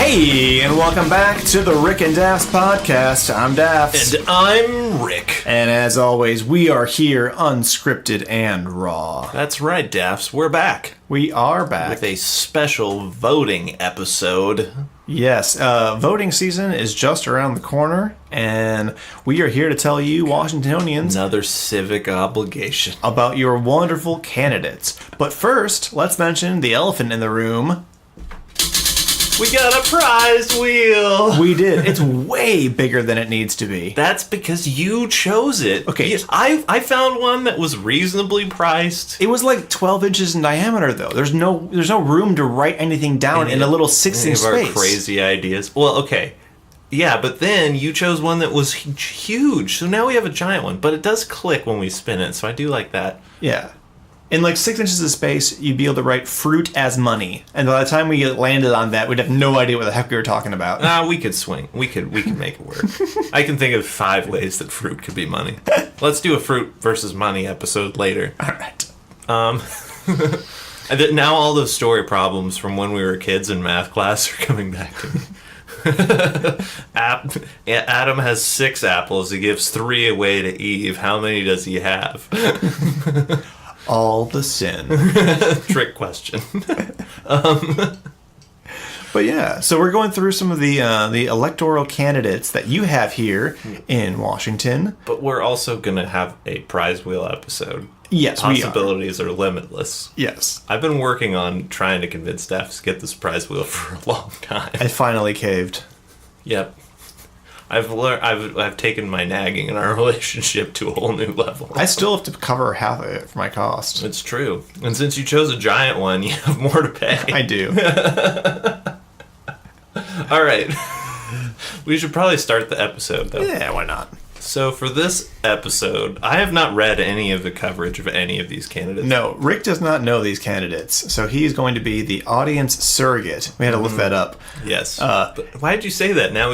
Hey, and welcome back to the Rick and Dafs Podcast. I'm Dafs. And I'm Rick. And as always, we are here unscripted and raw. That's right, Dafs. We're back. We are back. With a special voting episode. Yes, voting season is just around the corner, and we are here to tell you, Washingtonians, another civic obligation, about your wonderful candidates. But first, let's mention the elephant in the room. We got a prize wheel! We did. It's way bigger than it needs to be. That's because you chose it. Okay. I found one that was reasonably priced. It was like 12 inches in diameter, though. There's no room to write anything down in a little 6-inch space. Our crazy ideas. Well, okay. Yeah, but then you chose one that was huge. So now we have a giant one. But it does click when we spin it, so I do like that. Yeah. In like 6 inches of space, you'd be able to write fruit as money. And by the time we landed on that, we'd have no idea what the heck we were talking about. We could swing. We could make it work. I can think of 5 ways that fruit could be money. Let's do a fruit versus money episode later. All right. Now all those story problems from when we were kids in math class are coming back to me. Adam has 6 apples. He gives 3 away to Eve. How many does he have? All the sin. Trick question. But yeah, so we're going through some of the electoral candidates that you have here in Washington. But we're also going to have a prize wheel episode. Yes, possibilities are limitless. Yes. I've been working on trying to convince Steph to get this prize wheel for a long time. I finally caved. Yep. I've taken my nagging in our relationship to a whole new level. I still have to cover half of it for my cost. It's true. And since you chose a giant one, you have more to pay. I do. All right. We should probably start the episode, though. Yeah, why not? So for this episode, I have not read any of the coverage of any of these candidates. No, Rick does not know these candidates, so he's going to be the audience surrogate. We had to look that up. Yes. But why did you say that? Now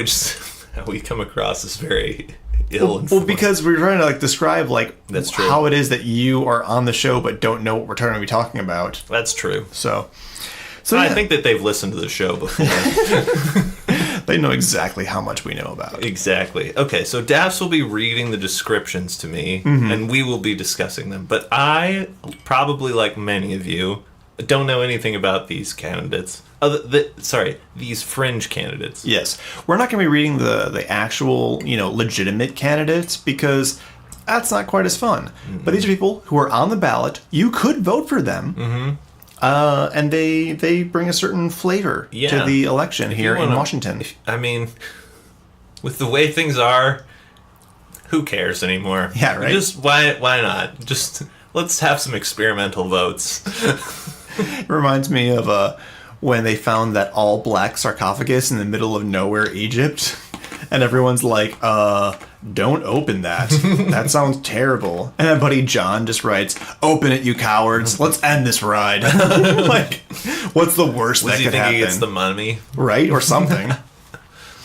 we come across as very ill-informed. Well, because we're trying to describe that's true. How it is that you are on the show but don't know what we're trying to be talking about. That's true. So I think that they've listened to the show before. They know exactly how much we know about. Exactly. Okay, so Dafs will be reading the descriptions to me, and we will be discussing them. But I, probably like many of you, don't know anything about these candidates. These fringe candidates. Yes. We're not going to be reading the actual, legitimate candidates because that's not quite as fun. Mm-hmm. But these are people who are on the ballot. You could vote for them. Mm-hmm. And they bring a certain flavor to the election here in Washington. With the way things are, who cares anymore? Yeah, right? Just why not? Just let's have some experimental votes. It reminds me of when they found that all-black sarcophagus in the middle of nowhere, Egypt. And everyone's like, don't open that. That sounds terrible. And then buddy John just writes, open it, you cowards. Let's end this ride. What's the worst that could happen? Does he think he gets the money? Right, or something.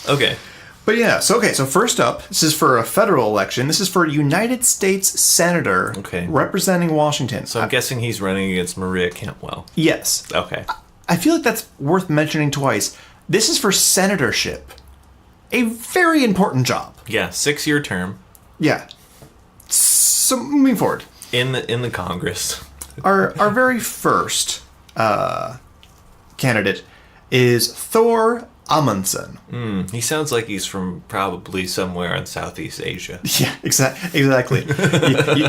Okay. But yeah, so first up, this is for a federal election. This is for United States Senator representing Washington. So I'm guessing he's running against Maria Cantwell. Yes. Okay. I feel like that's worth mentioning twice. This is for senatorship. A very important job. Yeah, 6-year term. Yeah. So moving forward. In the Congress. Our very first candidate is Thor Amundsen. He sounds like he's from probably somewhere in Southeast Asia. Yeah, exactly.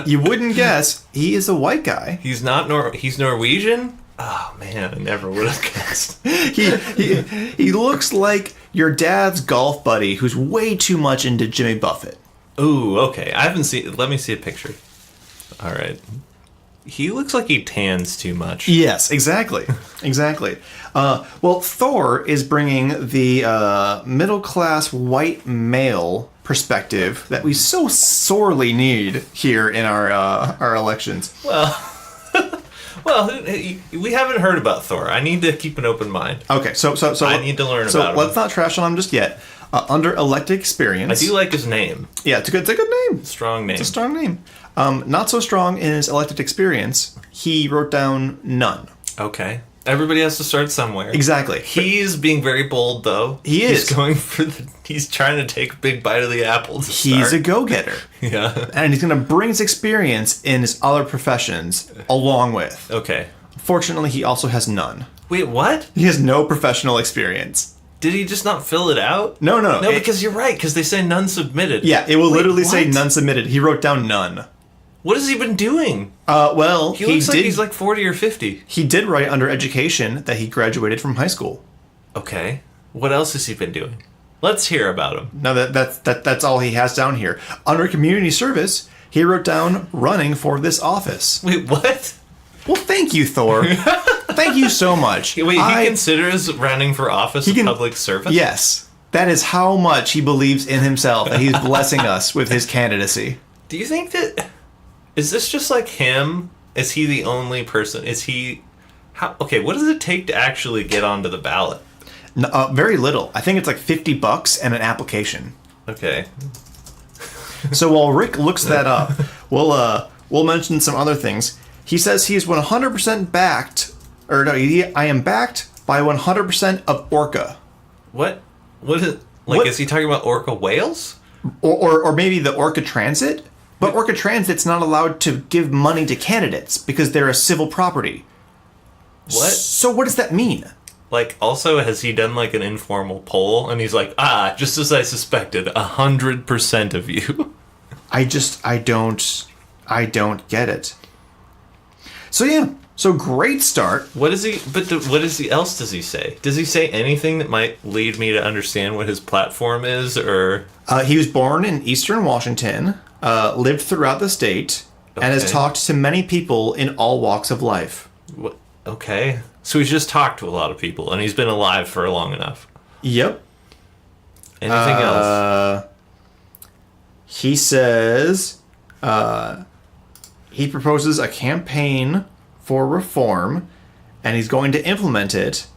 you wouldn't guess. He is a white guy. He's not he's Norwegian? Oh man, I never would have guessed. He looks like your dad's golf buddy who's way too much into Jimmy Buffett. Ooh, okay. I haven't seen. Let me see a picture. All right. He looks like he tans too much. Yes, exactly. Well, Thor is bringing the middle-class white male perspective that we so sorely need here in our elections. Well, we haven't heard about Thor. I need to keep an open mind. Okay, so I need to learn about him. So let's not trash on him just yet. Under elected experience, I do like his name. Yeah, it's a good name. Strong name. It's a strong name. Not so strong in his elected experience. He wrote down none. Okay. Everybody has to start somewhere. Exactly. He's being very bold, though. He is. He's trying to take a big bite of the apple to He's start. a go-getter. Yeah. And he's going to bring his experience in his other professions along with. Okay. Fortunately, he also has none. Wait, what? He has no professional experience. Did he just not fill it out? No. No, because you're right, because they say none submitted. Yeah, it will literally say what? none submitted. He wrote down none. What has he been doing? Well, He looks like he's like 40 or 50. He did write under education that he graduated from high school. Okay. What else has he been doing? Let's hear about him. Now that's all he has down here. Under community service, he wrote down running for this office. Wait, what? Well, thank you, Thor. Thank you so much. Wait, he considers running for office a public service? Yes. That is how much he believes in himself, that he's blessing us with his candidacy. Do you think that... Is this just like him? Is he the only person? Is he... Okay, what does it take to actually get onto the ballot? Very little. I think it's like $50 and an application. Okay. So while Rick looks that up, we'll mention some other things. He says he is 100% backed... I am backed by 100% of Orca. What? What is... Like, is he talking about orca whales? Or maybe the Orca Transit? But Orca Transit's not allowed to give money to candidates because they're a civil property. What? So what does that mean? Like, also, has he done, like, an informal poll? And he's like, just as I suspected, 100% of you. I don't get it. So, yeah. So, great start. What is he... But what else does he say? Does he say anything that might lead me to understand what his platform is, or... He was born in Eastern Washington, lived throughout the state, and has talked to many people in all walks of life. What? Okay. So he's just talked to a lot of people, and he's been alive for long enough. Yep. Anything else? He says he proposes a campaign for reform, and he's going to implement it,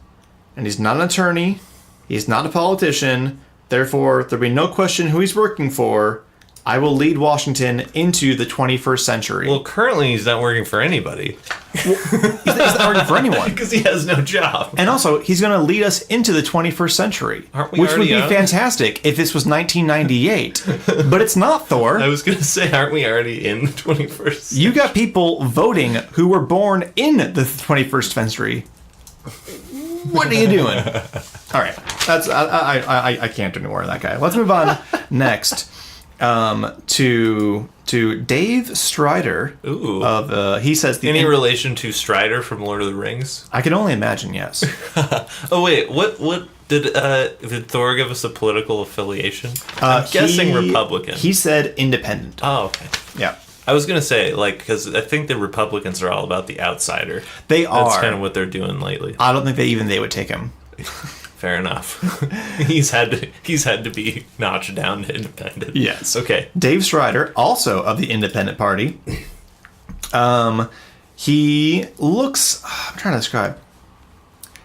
and he's not an attorney, he's not a politician, therefore there'll be no question who he's working for. I will lead Washington into the 21st century. Well, currently he's not working for anybody. He's not working for anyone. Because he has no job. And also, he's going to lead us into the 21st century. Aren't we which would be already fantastic if this was 1998. But it's not, Thor. I was going to say, aren't we already in the 21st? You got people voting who were born in the 21st century. What are you doing? All right. I can't ignore that guy. Let's move on next. To Dave Strider. Ooh. He says any relation to Strider from Lord of the Rings? I can only imagine, yes. Oh wait, what did Thor give us a political affiliation? I'm guessing Republican. He said independent. Oh, okay. Yeah. I was gonna say, like, because I think the Republicans are all about the outsider. They are. That's kind of what they're doing lately. I don't think they would take him. Fair enough. he's had to be notched down to independent. Yes. Okay. Dave Strider, also of the Independent Party. He looks... I'm trying to describe.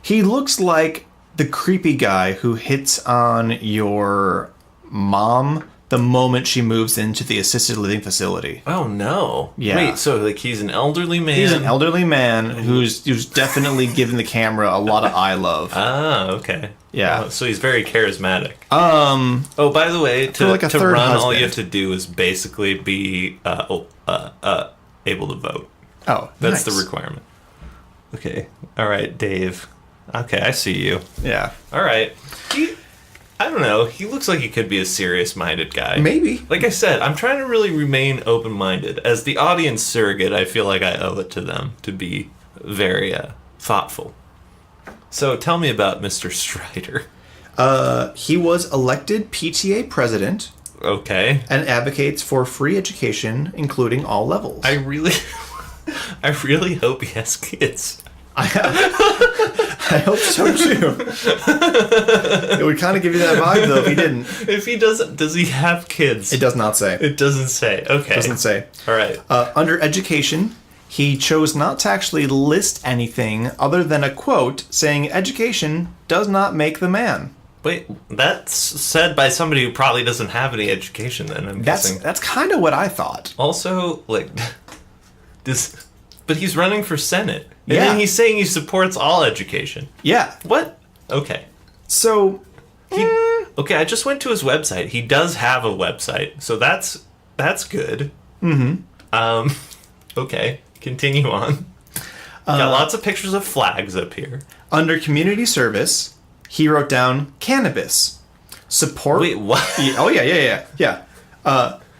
He looks like the creepy guy who hits on your mom the moment she moves into the assisted living facility. Oh, no. Yeah. Wait, so, like, he's an elderly man? He's an elderly man who's definitely giving the camera a lot of eye love. Ah, okay. Yeah. Oh, so he's very charismatic. Oh, by the way, to like run, husband. all you have to do is basically be able to vote. Oh, That's nice. the requirement. Okay. All right, Dave. Okay, I see you. Yeah. All right. I don't know. He looks like he could be a serious-minded guy. Maybe. Like I said, I'm trying to really remain open-minded. As the audience surrogate, I feel like I owe it to them to be very thoughtful. So tell me about Mr. Strider. He was elected PTA president. Okay. And advocates for free education, incling all levels. I really hope he has kids. I hope so too. It would kind of give you that vibe though if he didn't. If he doesn't, does he have kids? It does not say. It doesn't say. Okay. It doesn't say. All right. Under education, he chose not to actually list anything other than a quote saying education does not make the man. Wait, that's said by somebody who probably doesn't have any education then, I'm guessing. That's kind of what I thought. Also, like, But he's running for Senate. And Yeah. then he's saying he supports all education. Yeah. What? Okay. So, Okay, I just went to his website. He does have a website, so that's good. Mm-hmm. Okay, continue on. Got lots of pictures of flags up here. under community service, he wrote down cannabis. Support. Wait, what? Yeah.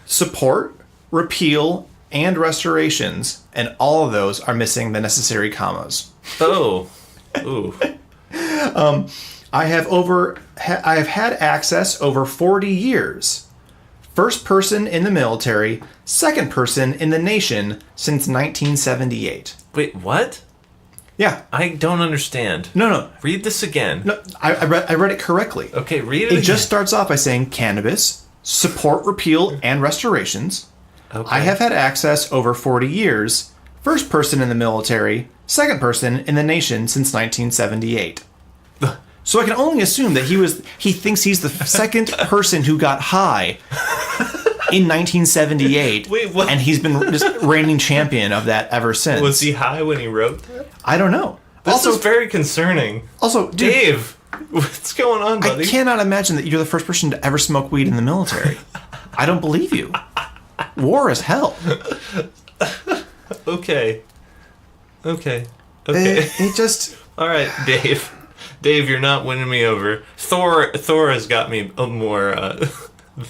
Support, repeal, and restorations, and all of those are missing the necessary commas. Oh. Ooh. I have had access over 40 years. First person in the military, second person in the nation since 1978. Wait, what? Yeah. I don't understand. No. Read this again. No, I read it correctly. Okay, read it It again. just starts off by saying cannabis, support repeal and restorations. Okay. I have had access over 40 years. First person in the military, second person in the nation since 1978. So I can only assume that he thinks he's the second person who got high in 1978. Wait, what? And he's been just reigning champion of that ever since. Was he high when he wrote that? I don't know. This is very concerning. Also, dude, Dave, what's going on, buddy? I cannot imagine that you're the first person to ever smoke weed in the military. I don't believe you. War is hell. Okay. It just... All right, Dave. Dave, you're not winning me over. Thor has got me more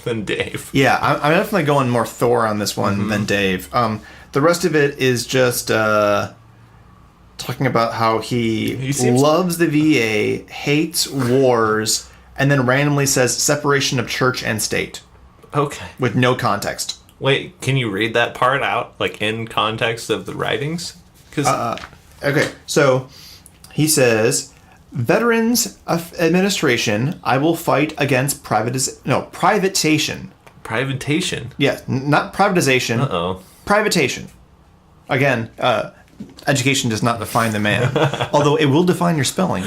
than Dave. Yeah, I'm definitely going more Thor on this one than Dave. The rest of it is just talking about how he loves the VA, hates wars, and then randomly says separation of church and state. Okay. With no context. Wait, can you read that part out, like in context of the writings? Okay, so he says, Veterans Administration, I will fight against privatization. Privatation? Yeah, not privatization. Uh-oh. Privatation. Again, education does not define the man, although it will define your spelling.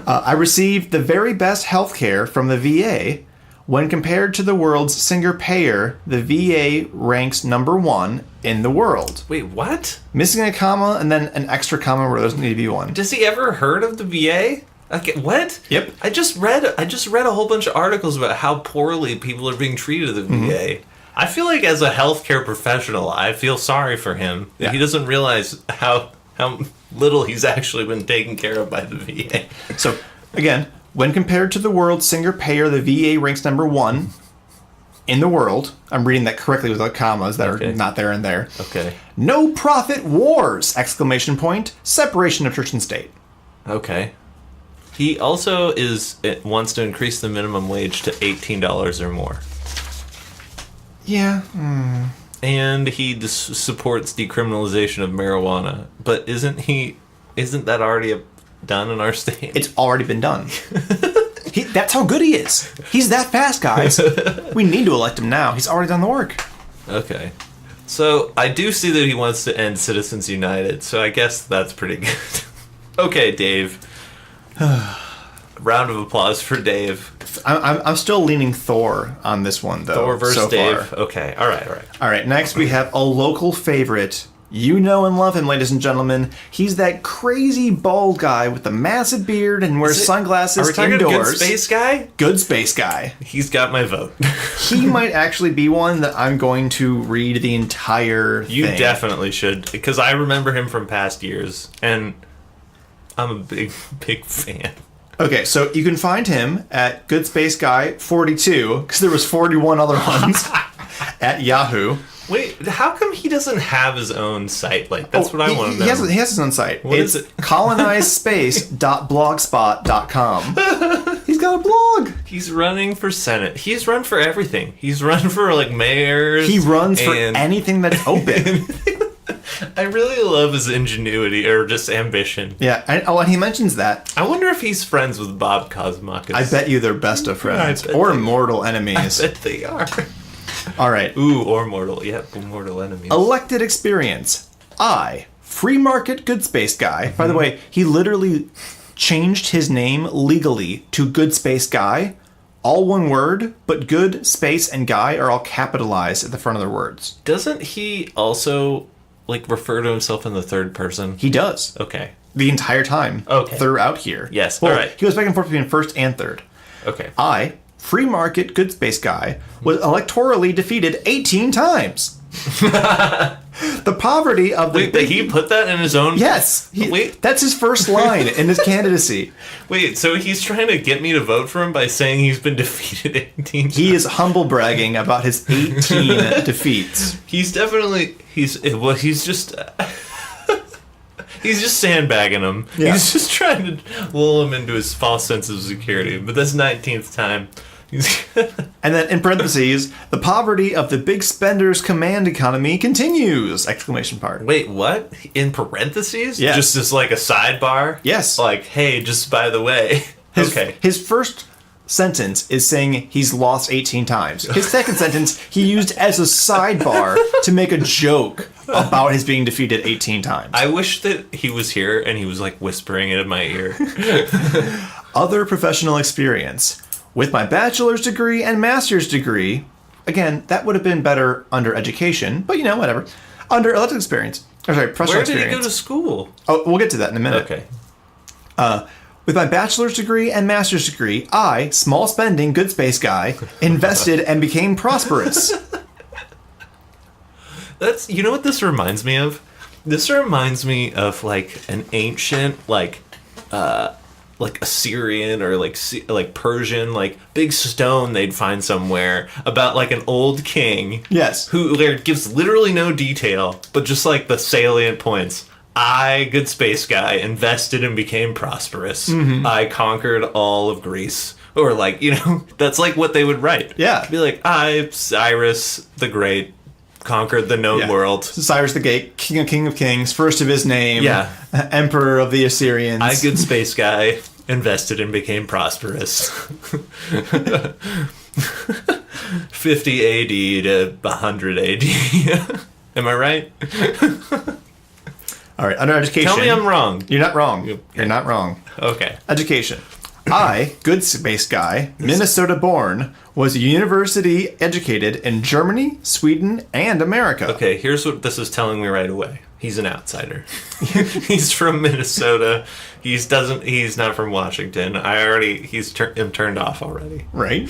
I received the very best health care from the VA. When compared to the world's single payer, the VA ranks number 1 in the world. Wait, what? Missing a comma and then an extra comma where there doesn't need to be one. Does he ever heard of the VA? Okay, what? Yep. I just read a whole bunch of articles about how poorly people are being treated at the VA. I feel like as a healthcare professional, I feel sorry for him. Yeah. He doesn't realize how little he's actually been taken care of by the VA. So, again, when compared to the world's single payer, the VA ranks number 1 in the world. I'm reading that correctly without commas that are not there and there. Okay. No profit wars! Exclamation point. Separation of church and state. Okay. He also wants to increase the minimum wage to $18 or more. Yeah. And he supports decriminalization of marijuana. But isn't that already done in our state? It's already been done. That's how good he is. He's that fast, guys. We need to elect him now. He's already done the work. Okay. So I do see that he wants to end Citizens United, so I guess that's pretty good. Okay, Dave. Round of applause for Dave. I'm still leaning Thor on this one, though. Thor versus so Dave. far. Okay, all right. All right, next we have a local favorite. You know and love him, ladies and gentlemen. He's that crazy bald guy with the massive beard and wears sunglasses Are we talking indoors. Good Space Guy? Good Space Guy. He's got my vote. He might actually be one that I'm going to read the entire You thing. definitely should, because I remember him from past years, and I'm a big fan. Okay, so you can find him at Good Space Guy 42, because there was 41 other ones, at Yahoo. Wait, how come he doesn't have his own site? Like, that's what I want to know. He has his own site. What it's is it? colonizespace.blogspot.com. He's got a blog. He's running for Senate. He's run for everything. He's run for, like, mayors. He runs for and anything that's open. I really love his ingenuity, or just ambition. Yeah, and he mentions that. I wonder if he's friends with Bob Cosmakis. I bet you they're best of friends. Or mortal enemies. I bet they are. All right. Ooh, or mortal. Yep, mortal enemies. Elected experience. Free market Good Space Guy. By the way, he literally changed his name legally to Good Space Guy. All one word, but good, space, and guy are all capitalized at the front of their words. Doesn't he also like refer to himself in the third person? He does. Okay. The entire time. Okay. Throughout here. Yes, Well, all right. He goes back and forth between first and third. Okay. I, free market good space guy, was electorally defeated 18 times. The poverty of the Wait, did he put that in his own... Yes. Wait. That's his first line in his candidacy. Wait, so he's trying to get me to vote for him by saying he's been defeated 18 times? He is humble bragging about his 18 defeats. He's definitely... He's just... He's just sandbagging him. Yeah. He's just trying to lull him into his false sense of security. But that's 19th time. And then in parentheses, the poverty of the big spenders command economy continues! Exclamation mark. Wait, what? In parentheses? Yes. Just as like a sidebar? Yes. Like, hey, just by the way. Okay. His first sentence is saying he's lost 18 times. His second sentence he used as a sidebar to make a joke about his being defeated 18 times. I wish that he was here and he was like whispering it in my ear. Other professional experience. With my bachelor's degree and master's degree, again, that would have been better under education, but whatever. Under elective experience. Professional Where experience. did he go to school? Oh, we'll get to that in a minute. Okay. With my bachelor's degree and master's degree, I, small spending, good space guy, invested and became prosperous. That's, you know what this reminds me of? This reminds me of like an ancient like Assyrian or like Persian like big stone they'd find somewhere about like an old king. Yes. Who gives literally no detail, but just like the salient points. I, good space guy, invested and became prosperous. Mm-hmm. I conquered all of Greece. Or like, that's like what they would write. Yeah. Be like, I, Cyrus the Great, conquered the known world. Cyrus the Great, king of kings, first of his name. Yeah. Emperor of the Assyrians. I, good space guy, invested and became prosperous. 50 AD to 100 AD. Am I right? All right, under education. Tell me I'm wrong. You're not wrong. You're not wrong. Okay. Education. I, good space guy, Minnesota born, was university educated in Germany, Sweden, and America. Okay, here's what this is telling me right away. He's an outsider. He's from Minnesota. He's not from Washington. He's turned off already. Right.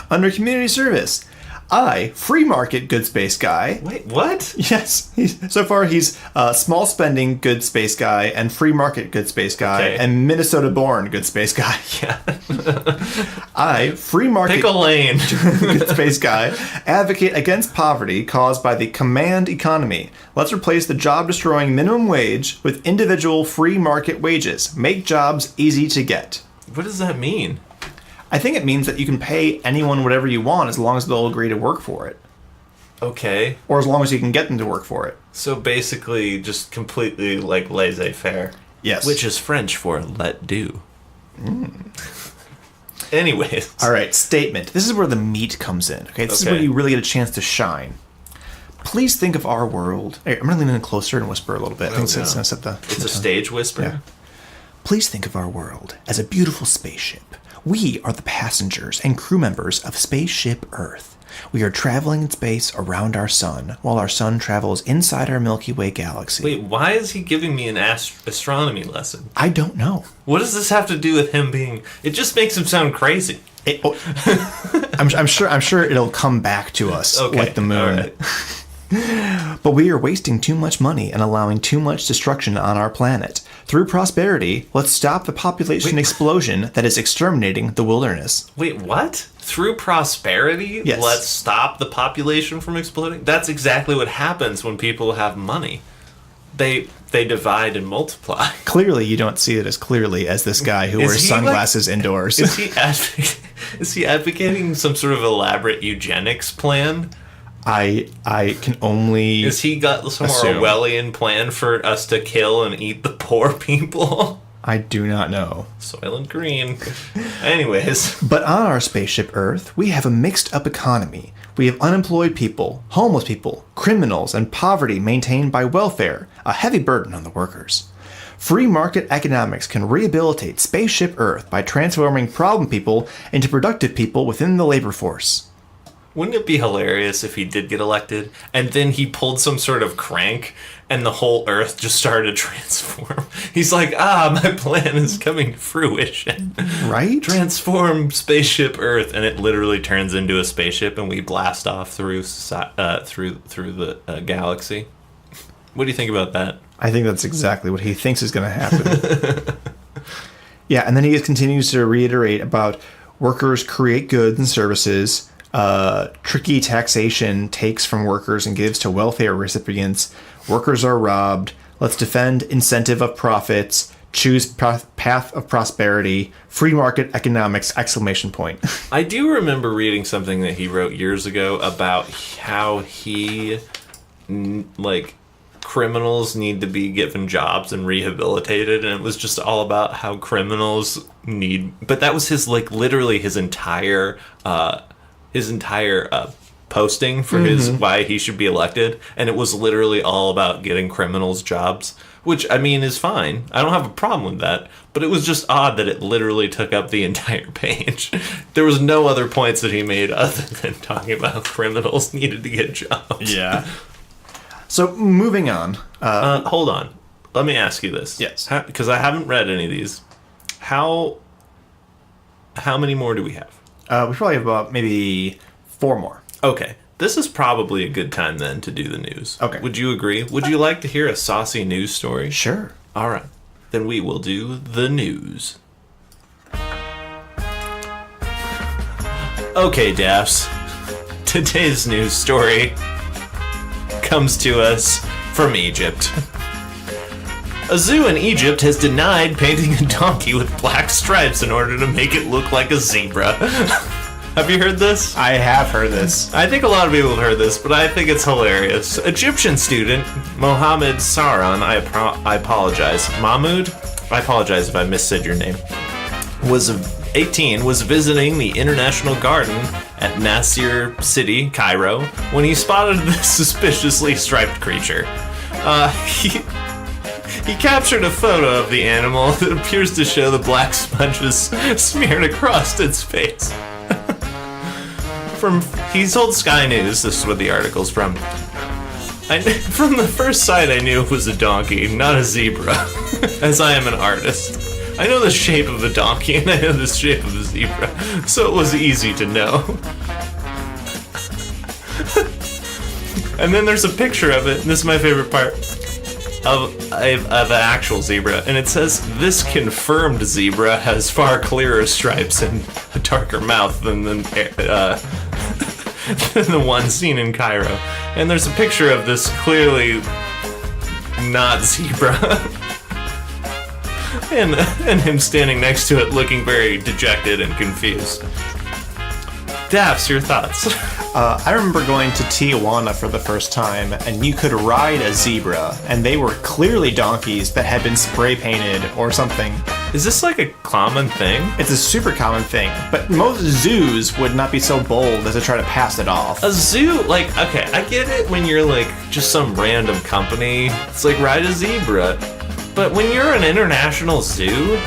Under community service. I, free market good space guy. Wait, what? Yes. So far, he's small spending good space guy and free market good space guy and Minnesota born good space guy. Yeah. I, free market pick a lane. good space guy, advocate against poverty caused by the command economy. Let's replace the job-destroying minimum wage with individual free market wages. Make jobs easy to get. What does that mean? I think it means that you can pay anyone whatever you want as long as they'll agree to work for it. Okay. Or as long as you can get them to work for it. So basically just completely like laissez-faire. Yes. Which is French for let do. Anyways. All right, statement. This is where the meat comes in. Okay, this is where you really get a chance to shine. Please think of our world. Hey, I'm going to lean in closer and whisper a little bit. I think it's going to set the... It's a stage whisper? Yeah. Please think of our world as a beautiful spaceship. We are the passengers and crew members of Spaceship Earth. We are traveling in space around our sun, while our sun travels inside our Milky Way galaxy. Wait, why is he giving me an astronomy lesson? I don't know. What does this have to do with him being... It just makes him sound crazy. I'm sure it'll come back to us like the moon. All right. But we are wasting too much money and allowing too much destruction on our planet. Through prosperity, let's stop the population explosion that is exterminating the wilderness. Wait, what? Through prosperity, yes. Let's stop the population from exploding? That's exactly what happens when people have money. They divide and multiply. Clearly, you don't see it as clearly as this guy who wears sunglasses indoors. Is he advocating some sort of elaborate eugenics plan? I can only Has he got some Orwellian plan for us to kill and eat the poor people? I do not know. Soylent Green. Anyways. But on our spaceship Earth, we have a mixed up economy. We have unemployed people, homeless people, criminals, and poverty maintained by welfare, a heavy burden on the workers. Free market economics can rehabilitate Spaceship Earth by transforming problem people into productive people within the labor force. Wouldn't it be hilarious if he did get elected and then he pulled some sort of crank and the whole Earth just started to transform? He's like, my plan is coming to fruition. Right? Transform spaceship Earth, and it literally turns into a spaceship, and we blast off through the galaxy. What do you think about that? I think that's exactly what he thinks is going to happen. Yeah, and then he continues to reiterate about workers create goods and services. Tricky taxation takes from workers and gives to welfare recipients. Workers are robbed. Let's defend incentive of profits. Choose path of prosperity. Free market economics! ! I do remember reading something that he wrote years ago about how he, criminals need to be given jobs and rehabilitated, and it was just all about how criminals need. But that was his literally his entire posting for his why he should be elected, and it was literally all about getting criminals jobs, which I mean is fine. I don't have a problem with that, but it was just odd that it literally took up the entire page. There was no other points that he made other than talking about criminals needed to get jobs. Yeah. So moving on. Hold on. Let me ask you this. Yes. Because I haven't read any of these. How many more do we have? We probably have about maybe 4 more. Okay. This is probably a good time then to do the news. Okay. Would you agree? Would you like to hear a saucy news story? Sure. All right. Then we will do the news. Okay, Dafs. Today's news story comes to us from Egypt. A zoo in Egypt has denied painting a donkey with black stripes in order to make it look like a zebra. Have you heard this? I have heard this. I think a lot of people have heard this, but I think it's hilarious. Egyptian student Mohammed Saran, I apologize. Mahmoud? I apologize if I missaid your name. Was 18, was visiting the International Garden at Nasir City, Cairo, when he spotted this suspiciously striped creature. He captured a photo of the animal that appears to show the black smudges smeared across its face. He told Sky News, this is what the article's from. From the first sight I knew it was a donkey, not a zebra, as I am an artist. I know the shape of the donkey and I know the shape of the zebra, so it was easy to know. And then there's a picture of it, and this is my favorite part, of an actual zebra, and it says, "This confirmed zebra has far clearer stripes and a darker mouth than the one seen in Cairo." And there's a picture of this clearly not zebra, and him standing next to it looking very dejected and confused. Dafs, your thoughts? I remember going to Tijuana for the first time, and you could ride a zebra, and they were clearly donkeys that had been spray painted or something. Is this like a common thing? It's a super common thing, but most zoos would not be so bold as to try to pass it off. A zoo, okay, I get it when you're just some random company. It's like, ride a zebra. But when you're an international zoo,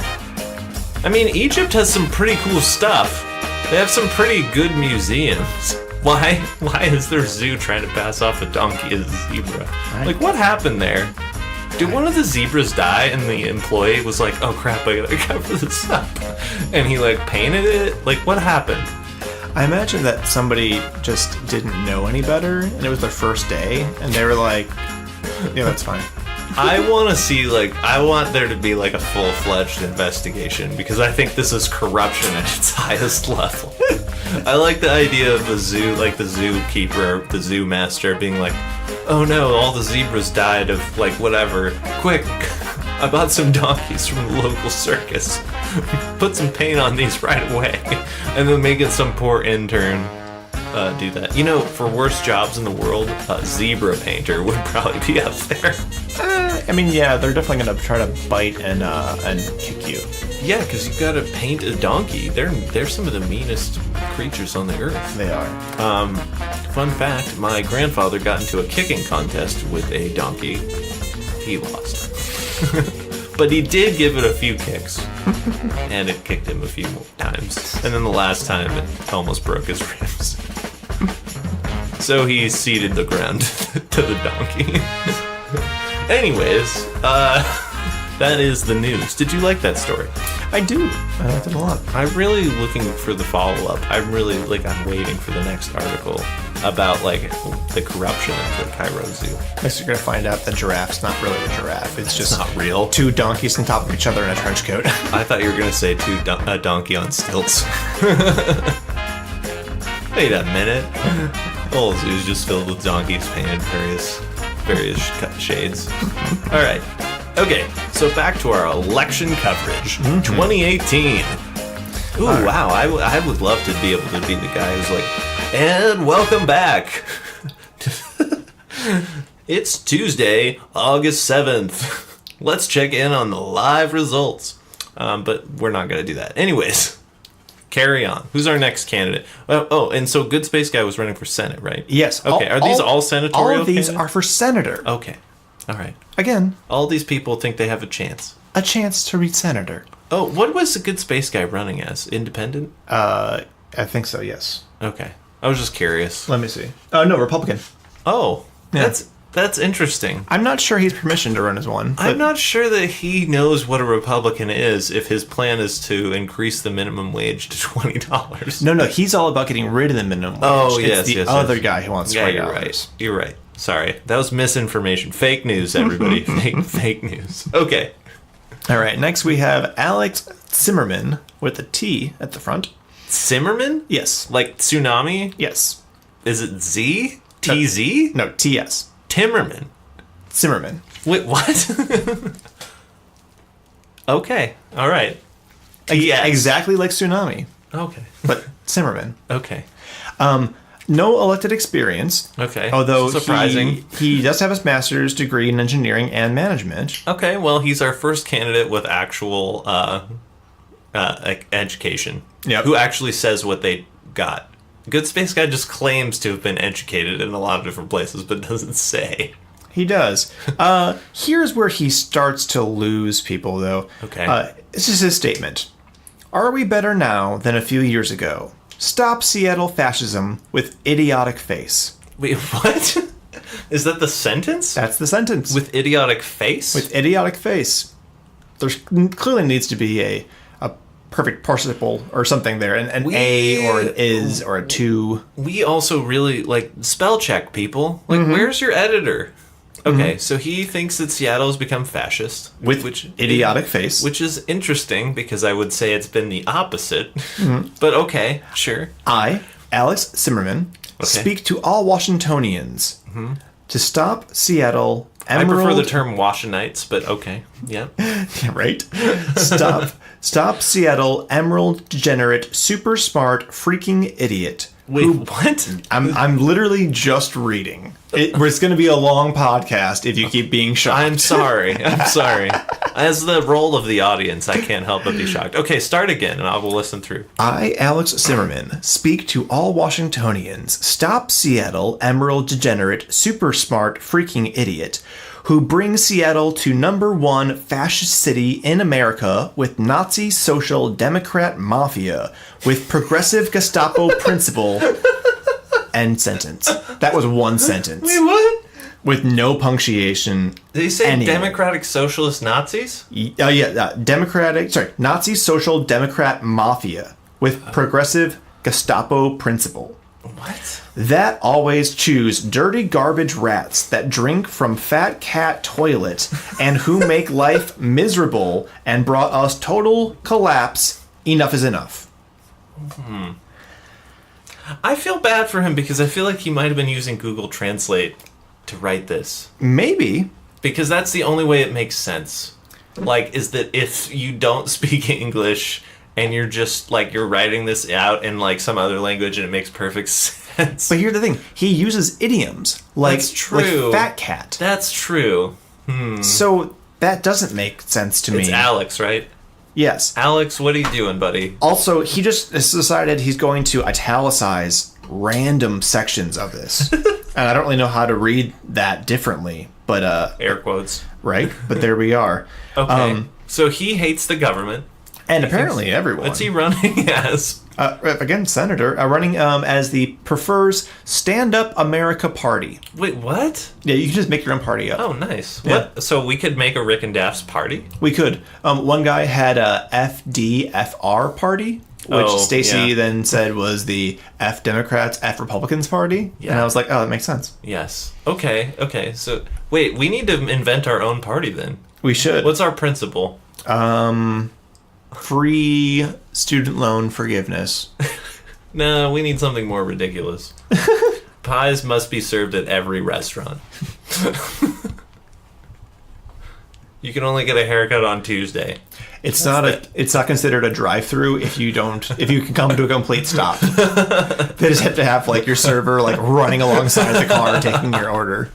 I mean, Egypt has some pretty cool stuff. They have some pretty good museums. Why is their zoo trying to pass off a donkey as a zebra? What happened there? Did one of the zebras die and the employee was like, "Oh crap, I gotta cover this up," and he painted it? What happened? I imagine that somebody just didn't know any better, and it was their first day, and they were like, "Yeah, that's fine." I want to see, I want there to be, a full-fledged investigation, because I think this is corruption at its highest level. I like the idea of the zoo, the zookeeper, the zoo master being like, "Oh no, all the zebras died of, whatever. Quick, I bought some donkeys from the local circus. Put some paint on these right away." And then making some poor intern do that. For worst jobs in the world, a zebra painter would probably be up there. Yeah, they're definitely gonna try to bite and kick you. Yeah, because you gotta paint a donkey. They're some of the meanest creatures on the earth. They are. Fun fact, my grandfather got into a kicking contest with a donkey. He lost. But he did give it a few kicks. And it kicked him a few more times. And then the last time, it almost broke his ribs. So he ceded the ground to the donkey. Anyways, that is the news. Did you like that story? I do. I liked it a lot. I'm really looking for the follow-up. I'm waiting for the next article about, the corruption of the Cairo Zoo. Next, you're going to find out the giraffe's not really a giraffe. It's just not real. two donkeys on top of each other in a trench coat. I thought you were going to say a donkey on stilts. Wait a minute. The whole zoo's just filled with donkeys painted various shades. All right. Okay, so back to our election coverage. 2018. Ooh, right. Wow. I would love to be able to be the guy who's like, and welcome back. It's Tuesday, August 7th. Let's check in on the live results. But we're not going to do that. Anyways, carry on. Who's our next candidate? Oh, and so Good Space Guy was running for Senate, right? Yes. Okay, are these all senatorial All of these candidates? are for senator. Okay. All right. Again, all these people think they have a chance. A chance to read senator. Oh, what was the Good Space Guy running as? Independent? I think so, yes. Okay. I was just curious. Let me see. Oh, no, Republican. Oh, yeah. That's interesting. I'm not sure he's permissioned to run as one. I'm not sure that he knows what a Republican is if his plan is to increase the minimum wage to $20. No, he's all about getting rid of the minimum wage. Oh, it's the other guy who wants $20. You're right. You're right. Sorry. That was misinformation. Fake news, everybody. Fake news. Okay. All right. Next we have Alex Zimmerman with a T at the front. Zimmerman? Yes. Like tsunami? Yes. Is it Z? TZ? No, TS. Timmerman. Zimmerman. Wait, what? Okay. All right. Yes. Exactly like tsunami. Okay. But Zimmerman. Okay. No elected experience. Okay. Although surprising. He does have his master's degree in engineering and management. Okay, well, he's our first candidate with actual education. Yep. Who actually says what they got. Good Space Guy just claims to have been educated in a lot of different places, but doesn't say. He does. Here's where he starts to lose people, though. Okay. This is his statement. Are we better now than a few years ago? Stop Seattle fascism with idiotic face. Wait, what? Is that the sentence? That's the sentence. With idiotic face? With idiotic face. There clearly needs to be a perfect participle or something there. An a or an is or a to. We also really, spell check people. Where's your editor? Okay, so he thinks that Seattle has become fascist. With idiotic face. Which is interesting, because I would say it's been the opposite. But okay, sure. I, Alex Zimmerman, speak to all Washingtonians to stop Seattle Emerald... I prefer the term Washingtonites, but okay, yeah. Yeah, right? Stop Seattle Emerald Degenerate Super Smart Freaking Idiot. Wait, what? I'm literally just reading. It's going to be a long podcast if you keep being shocked. I'm sorry. As the role of the audience, I can't help but be shocked. Okay, start again, and I will listen through. I, Alex Zimmerman, speak to all Washingtonians. Stop Seattle Emerald Degenerate Super Smart Freaking Idiot who brings Seattle to #1 fascist city in America with Nazi social democrat mafia with progressive Gestapo principle. End sentence. That was one sentence. Wait, what? With no punctuation. Did he say anywhere. democratic socialist Nazis? Nazi social democrat mafia with progressive Gestapo principle. What? That always choose dirty garbage rats that drink from fat cat toilet and who make life miserable and brought us total collapse. Enough is enough. I feel bad for him because I feel like he might have been using Google Translate to write this. Maybe. Because that's the only way it makes sense. Is that if you don't speak English and you're just, you're writing this out in, some other language and it makes perfect sense. But here's the thing. He uses idioms. That's true. Like fat cat. That's true. So that doesn't make sense to me. It's Alex, right? Yes. Alex, what are you doing, buddy? Also, he just decided he's going to italicize random sections of this. And I don't really know how to read that differently, but... Air quotes. Right? But there we are. Okay. So he hates the government. And apparently everyone. What's he running as? Again, senator, running as the prefers Stand Up America Party. Wait, what? Yeah, you can just make your own party up. Oh, nice. Yeah. What? So we could make a Rick and Dafs party? We could. One guy had a FDFR party, which Stacey then said was the F Democrats, F Republicans party. Yeah. And I was like, oh, that makes sense. Yes. Okay. So, wait, we need to invent our own party then. We should. What's our principle? Free student loan forgiveness. No, we need something more ridiculous. Pies must be served at every restaurant. You can only get a haircut on Tuesday. It's not considered a drive-through if you can come to a complete stop. They just have to have like your server like running alongside the car taking your order.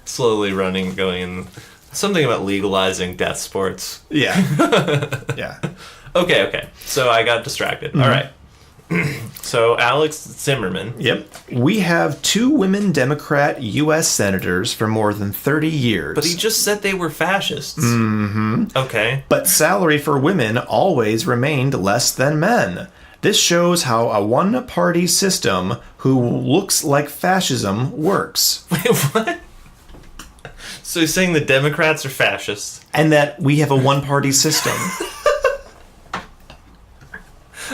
Slowly running, going in. Something about legalizing death sports. Yeah. Yeah. Okay. So I got distracted. All right. So Alex Zimmerman. Yep. We have 2 women Democrat U.S. senators for more than 30 years. But he just said they were fascists. Mm-hmm. Okay. But salary for women always remained less than men. This shows how a one-party system who looks like fascism works. Wait, what? So he's saying the Democrats are fascists. And that we have a one-party system.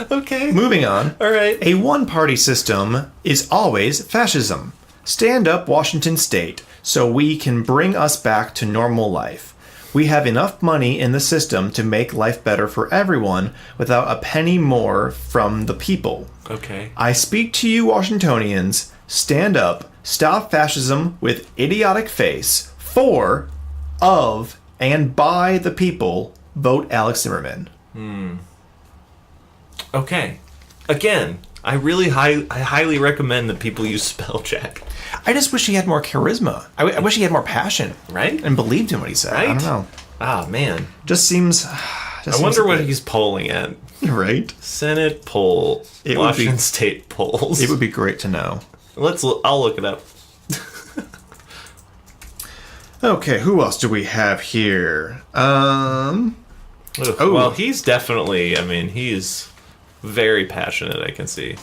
Okay. Moving on. All right. A one-party system is always fascism. Stand up, Washington State, so we can bring us back to normal life. We have enough money in the system to make life better for everyone without a penny more from the people. Okay. I speak to you, Washingtonians. Stand up, stop fascism with idiotic face. For, of, and by the people, vote Alex Zimmerman. Okay. Again, I highly recommend that people use spell check. I just wish he had more charisma. I wish he had more passion. Right? And believed in what he said. Right? I don't know. Ah, man. Just seems... I wonder what he's polling at. Right? Senate poll. Washington State polls. It would be great to know. I'll look it up. Okay, who else do we have here? Well, he's definitely, he's very passionate, I can see.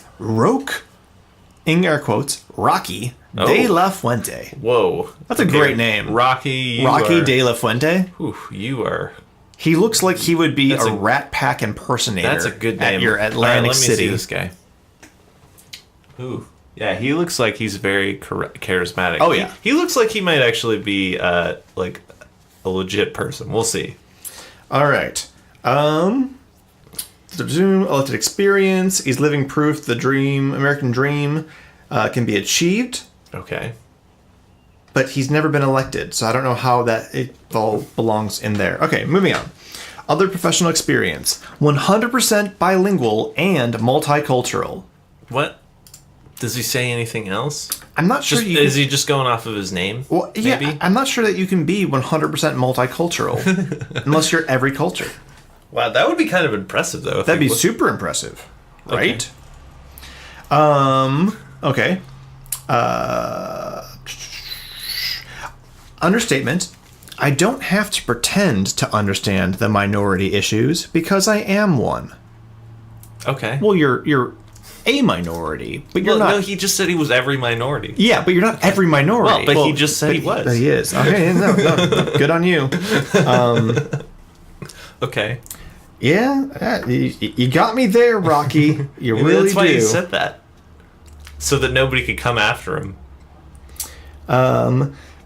in air quotes, Rocky de la Fuente. Whoa. That's a great name. Rocky de la Fuente? You are... He looks like he would be a Rat Pack impersonator. That's a good name. At your Atlantic City. Let me see this guy. Ooh. Yeah, he looks like he's very charismatic. Oh, yeah. He looks like he might actually be, like, a legit person. We'll see. All right. Elected experience. He's living proof the American dream, can be achieved. Okay. But he's never been elected, so I don't know how it all belongs in there. Okay, moving on. Other professional experience. 100% bilingual and multicultural. What? Does he say anything else? I'm not sure. Is he just going off of his name? Well, yeah, maybe? I'm not sure that you can be 100% multicultural unless you're every culture. Wow, that would be kind of impressive, though. That'd be super impressive, right? Okay. Understatement. I don't have to pretend to understand the minority issues because I am one. Okay. Well, you're a minority, but you're not. No, he just said he was every minority. Yeah, but you're not every minority. Well, he just said he was. He is. Okay, no, good on you. Okay. Yeah, you got me there, Rocky. You really That's why do. he said that. So that nobody could come after him.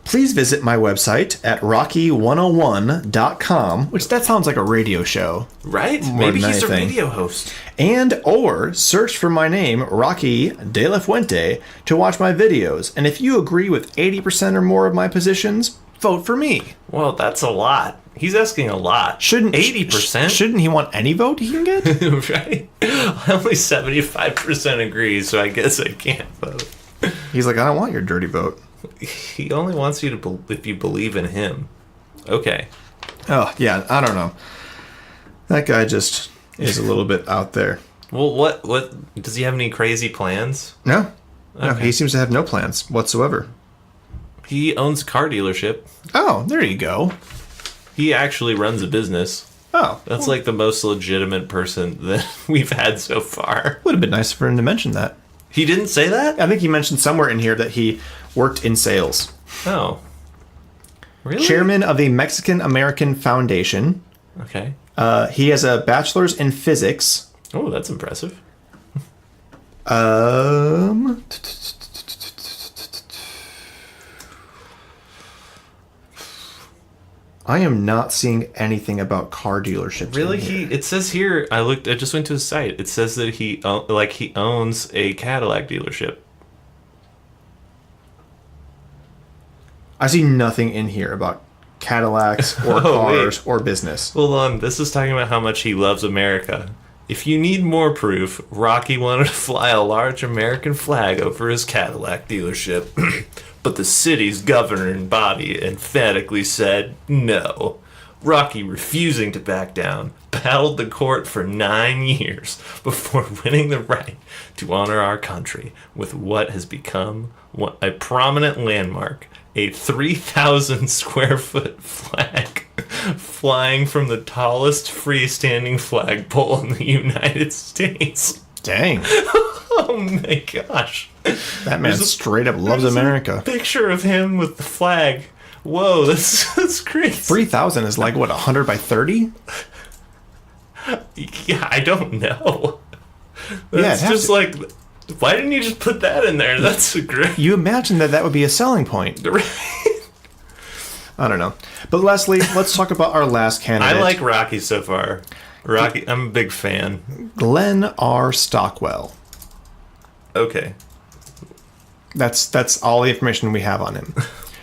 Please visit my website at rocky101.com, which that sounds like a radio show. Right? Maybe he's a radio host. And or search for my name, Rocky de la Fuente, to watch my videos. And if you agree with 80% or more of my positions, vote for me. Well, that's a lot. He's asking a lot. 80%? Shouldn't he want any vote he can get? Right? Only 75% agree, so I guess I can't vote. He's like, I don't want your dirty vote. He only wants you to if you believe in him. Okay. Oh, yeah, I don't know. That guy just is a little bit out there. Well, what does he have any crazy plans? No. Okay. No, he seems to have no plans whatsoever. He owns a car dealership. Oh, there you go. He actually runs a business. Oh. That's like the most legitimate person that we've had so far. Would have been nice for him to mention that. He didn't say that? I think he mentioned somewhere in here that he worked in sales. Oh. Really? Chairman of the Mexican American Foundation. Okay. He has a bachelor's in physics. Oh, that's impressive. I am not seeing anything about car dealerships. Really? It says here, I just went to his site. It says that he owns a Cadillac dealership. I see nothing in here about Cadillacs or cars or business. Hold on, this is talking about how much he loves America. If you need more proof, Rocky wanted to fly a large American flag over his Cadillac dealership. But the city's governing body emphatically said no. Rocky, refusing to back down, battled the court for 9 years before winning the right to honor our country with what has become a prominent landmark, a 3,000 square foot flag flying from the tallest freestanding flagpole in the United States. Dang. Oh my gosh. That man straight up loves America. Picture of him with the flag. Whoa, that's crazy. 3,000 is like, what, 100 by 30? Yeah, I don't know. That's just like, why didn't you just put that in there? That's great. You imagine that would be a selling point. I don't know. But Leslie, let's talk about our last candidate. I like Rocky so far. Rocky, I'm a big fan. Glenn R. Stockwell. Okay. That's all the information we have on him.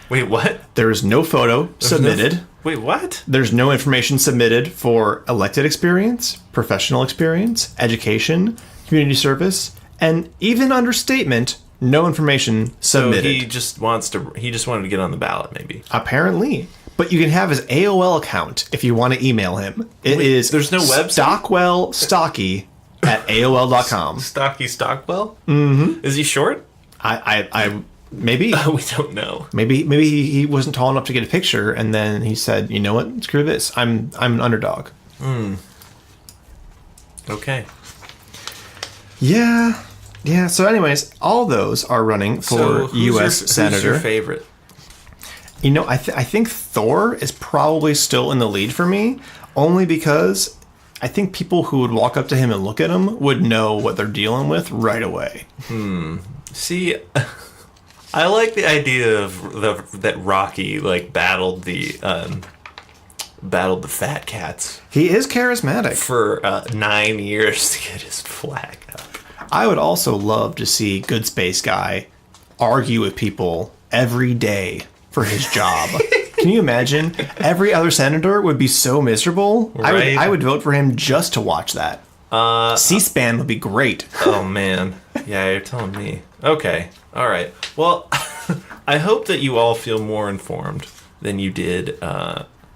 Wait, what? There is no photo submitted. Wait, what? There's no information submitted for elected experience, professional experience, education, community service, and even understatement, no information submitted. So he just wanted to get on the ballot, maybe. Apparently. But you can have his AOL account if you want to email him. There's no website? StockwellStocky@AOL.com. Stocky Stockwell? Mm-hmm. Is he short? I maybe. We don't know. Maybe he wasn't tall enough to get a picture, and then he said, "You know what? Screw this. I'm an underdog." Okay. Yeah. So, anyways, all those are running for U.S. senator. Who's your favorite? You know, I think Thor is probably still in the lead for me, only because I think people who would walk up to him and look at him would know what they're dealing with right away. See, I like the idea of that Rocky battled the fat cats. He is charismatic For 9 years to get his flag up. I would also love to see Good Space Guy argue with people every day for his job. Can you imagine? Every other senator would be so miserable. Right. I would vote for him just to watch that. C-SPAN would be great. Oh, man. Yeah, you're telling me. Okay. All right. Well, I hope that you all feel more informed than you did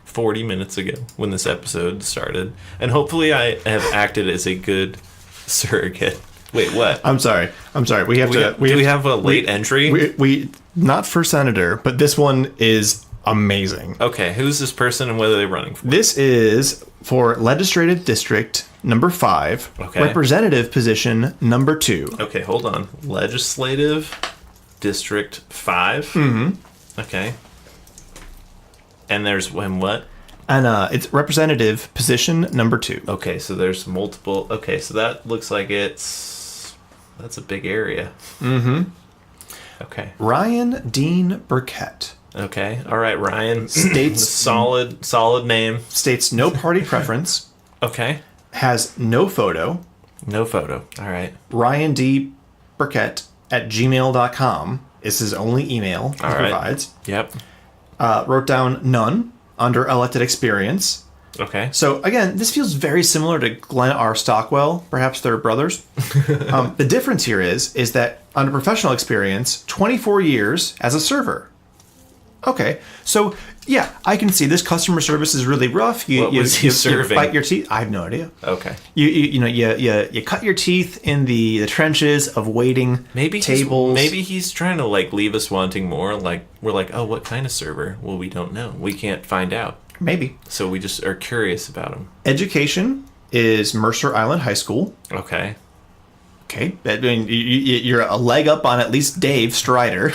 40 minutes ago when this episode started. And hopefully I have acted as a good surrogate. Wait, what? I'm sorry. We have Do we have a late entry? We not for senator, but this one is amazing. Okay, who's this person and what are they running for? This is for legislative district number 5, Okay. representative position number 2. Okay, hold on. Legislative District 5? Mm-hmm. Okay. And there's when what? And it's representative position number 2. Okay, so there's multiple. Okay, so that looks like that's a big area. Mm-hmm. Okay. Ryan Dean Burkett. Okay. All right, Ryan. States solid name. States no party preference. Okay. Has no photo. No photo. All right. Ryan D. Burkett at gmail.com is his only email he provides. Yep. Wrote down none under elected experience. Okay. So again, this feels very similar to Glenn R. Stockwell. Perhaps they're brothers. The difference here is that under professional experience, 24 years as a server. Okay, so yeah, I can see this customer service is really rough. What was he serving? You bite your teeth. I have no idea. Okay. You cut your teeth in the trenches of waiting tables. Maybe he's trying to leave us wanting more. We're like, oh, what kind of server? Well, we don't know. We can't find out. Maybe. So we just are curious about him. Education is Mercer Island High School. Okay. Okay. I mean, you're a leg up on at least Dave Strider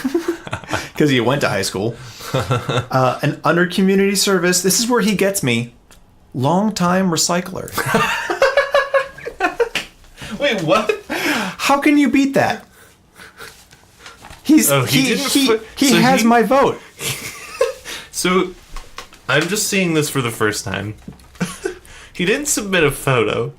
because he went to high school. And under community service, this is where he gets me. Long-time recycler. Wait, what? How can you beat that? He has my vote. So, I'm just seeing this for the first time. He didn't submit a photo.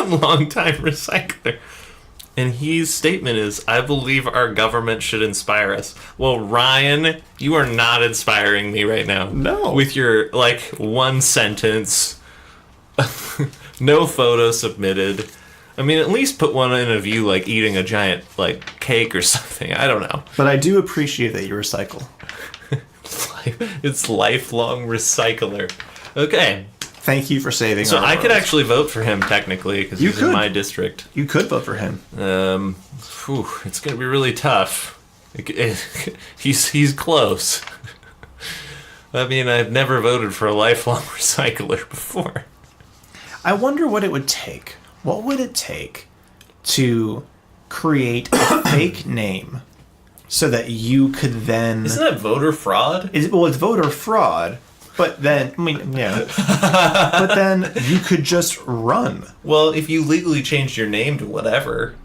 Long-time recycler. And his statement is, I believe our government should inspire us. Well, Ryan, you are not inspiring me right now. No. With your, one sentence, no photo submitted. I mean, at least put one in of you, eating a giant, cake or something. I don't know. But I do appreciate that you recycle. It's lifelong recycler. Okay. Thank you for saving So our I could world. actually vote for him, technically, because he's in my district. You could vote for him. It's going to be really tough. He's close. I mean, I've never voted for a lifelong recycler before. I wonder what it would take. What would it take to create a fake name so that you could then... Isn't that voter fraud? It's voter fraud, but then, but then you could just run. Well, if you legally changed your name to whatever,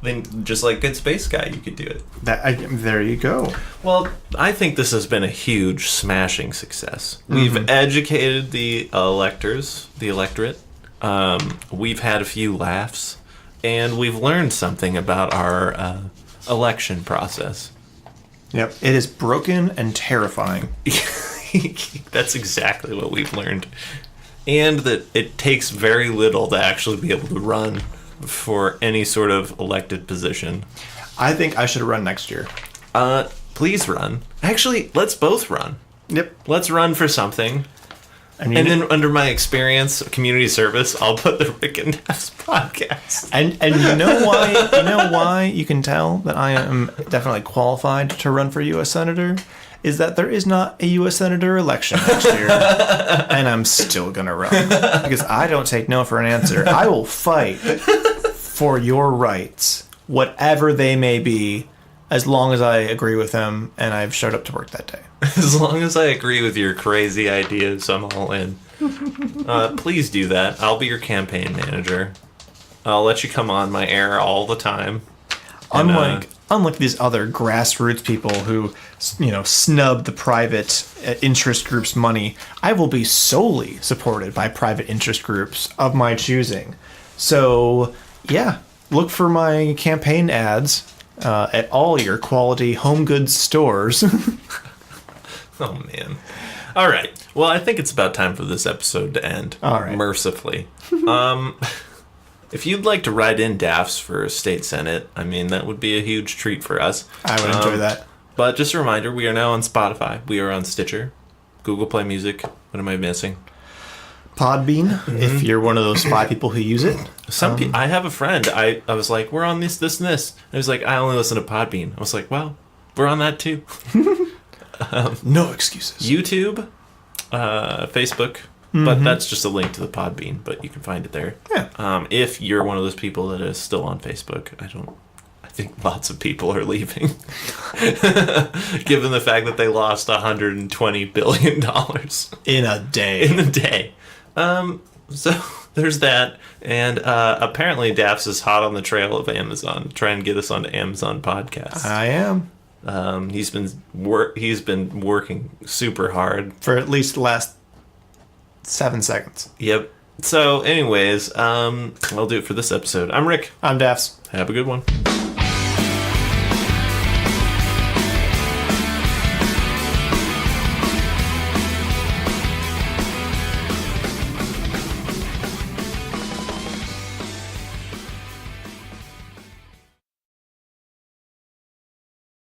then just like Good Space Guy, you could do it. There you go. Well, I think this has been a huge, smashing success. We've educated the electorate. We've had a few laughs, and we've learned something about our election process. Yep, it is broken and terrifying. That's exactly what we've learned. And that it takes very little to actually be able to run for any sort of elected position. I think I should run next year. Please run. Actually, let's both run. Yep. Let's run for something. And then under my experience, community service, I'll put the Rick and Dafs Podcast. And you know why? You know why you can tell that I am definitely qualified to run for U.S. Senator? Is that there is not a U.S. Senator election next year, and I'm still gonna run because I don't take no for an answer. I will fight for your rights, whatever they may be, as long as I agree with them and I've showed up to work that day. As long as I agree with your crazy ideas, I'm all in. Please do that. I'll be your campaign manager. I'll let you come on my air all the time. And, Unlike these other grassroots people who, snub the private interest groups' money, I will be solely supported by private interest groups of my choosing. So, yeah, look for my campaign ads at all your quality home goods stores. Oh, man. All right. Well, I think it's about time for this episode to end. All right. Mercifully. If you'd like to write in Dafs for state senate, I mean, that would be a huge treat for us. I would enjoy that. But just a reminder, we are now on Spotify. We are on Stitcher, Google Play Music. What am I missing? Podbean, if you're one of those 5 people who use it. I have a friend. I was like, we're on this, and this. And he was like, I only listen to Podbean. I was like, well, we're on that too. No excuses. YouTube, Facebook. But that's just a link to the Podbean, but you can find it there. Yeah. If you're one of those people that is still on Facebook, I think lots of people are leaving. Given the fact that they lost $120 billion. In a day. In a day. So there's that. And apparently Dafs is hot on the trail of Amazon, trying to get us onto Amazon Podcasts. I am. He's been working super hard. For at least the last 7 seconds. Yep. So anyways, I'll do it for this episode. I'm Rick. I'm Dafs. Have a good one.